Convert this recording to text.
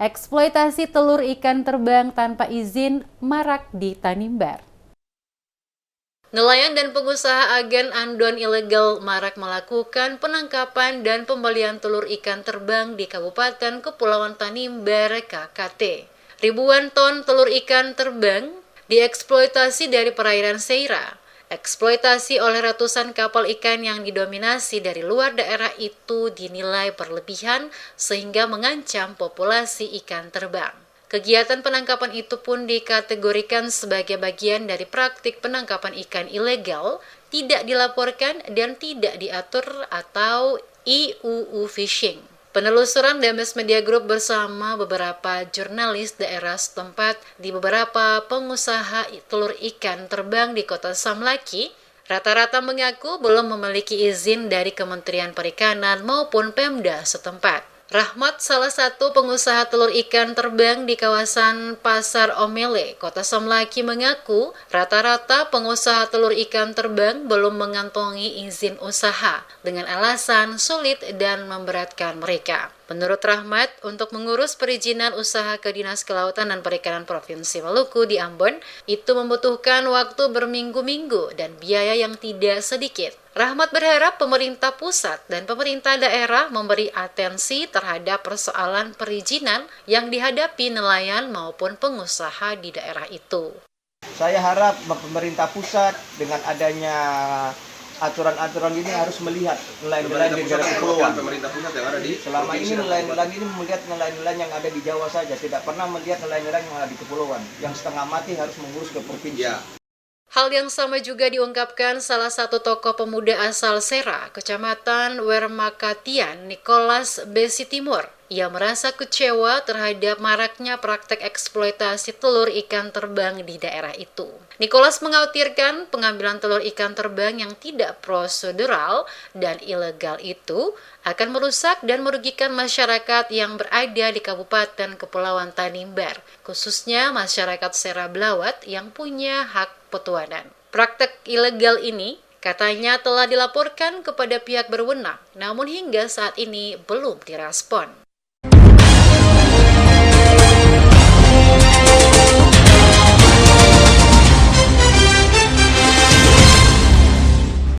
Eksploitasi telur ikan terbang tanpa izin marak di Tanimbar. Nelayan dan pengusaha agen andon ilegal marak melakukan penangkapan dan pembelian telur ikan terbang di Kabupaten Kepulauan Tanimbar, KKT. Ribuan ton telur ikan terbang dieksploitasi dari perairan Seira. Eksploitasi oleh ratusan kapal ikan yang didominasi dari luar daerah itu dinilai berlebihan sehingga mengancam populasi ikan terbang. Kegiatan penangkapan itu pun dikategorikan sebagai bagian dari praktik penangkapan ikan ilegal, tidak dilaporkan dan tidak diatur atau IUU Fishing. Penelusuran Demes Media Group bersama beberapa jurnalis daerah setempat di beberapa pengusaha telur ikan terbang di kota Samlaki, rata-rata mengaku belum memiliki izin dari Kementerian Perikanan maupun Pemda setempat. Rahmat, salah satu pengusaha telur ikan terbang di kawasan Pasar Omele, Kota Samlaki mengaku rata-rata pengusaha telur ikan terbang belum mengantongi izin usaha dengan alasan sulit dan memberatkan mereka. Menurut Rahmat, untuk mengurus perizinan usaha ke Dinas Kelautan dan Perikanan Provinsi Maluku di Ambon, itu membutuhkan waktu berminggu-minggu dan biaya yang tidak sedikit. Rahmat berharap pemerintah pusat dan pemerintah daerah memberi atensi terhadap persoalan perizinan yang dihadapi nelayan maupun pengusaha di daerah itu. Saya harap pemerintah pusat dengan adanya aturan-aturan ini harus melihat nelayan-nelayan di negara kepulauan. Selama ini nelayan-nelayan ini melihat nelayan-nelayan yang ada di Jawa saja, tidak pernah melihat nelayan-nelayan yang ada di kepulauan. Yang setengah mati harus mengurus ke provinsi. Hal yang sama juga diungkapkan salah satu tokoh pemuda asal Sera, Kecamatan Wermakatian, Nicholas Besi Timur. Ia merasa kecewa terhadap maraknya praktek eksploitasi telur ikan terbang di daerah itu. Nicholas mengkhawatirkan pengambilan telur ikan terbang yang tidak prosedural dan ilegal itu akan merusak dan merugikan masyarakat yang berada di Kabupaten Kepulauan Tanimbar, khususnya masyarakat Sera Blawat yang punya hak petuanan. Praktek ilegal ini katanya telah dilaporkan kepada pihak berwenang, namun hingga saat ini belum direspon.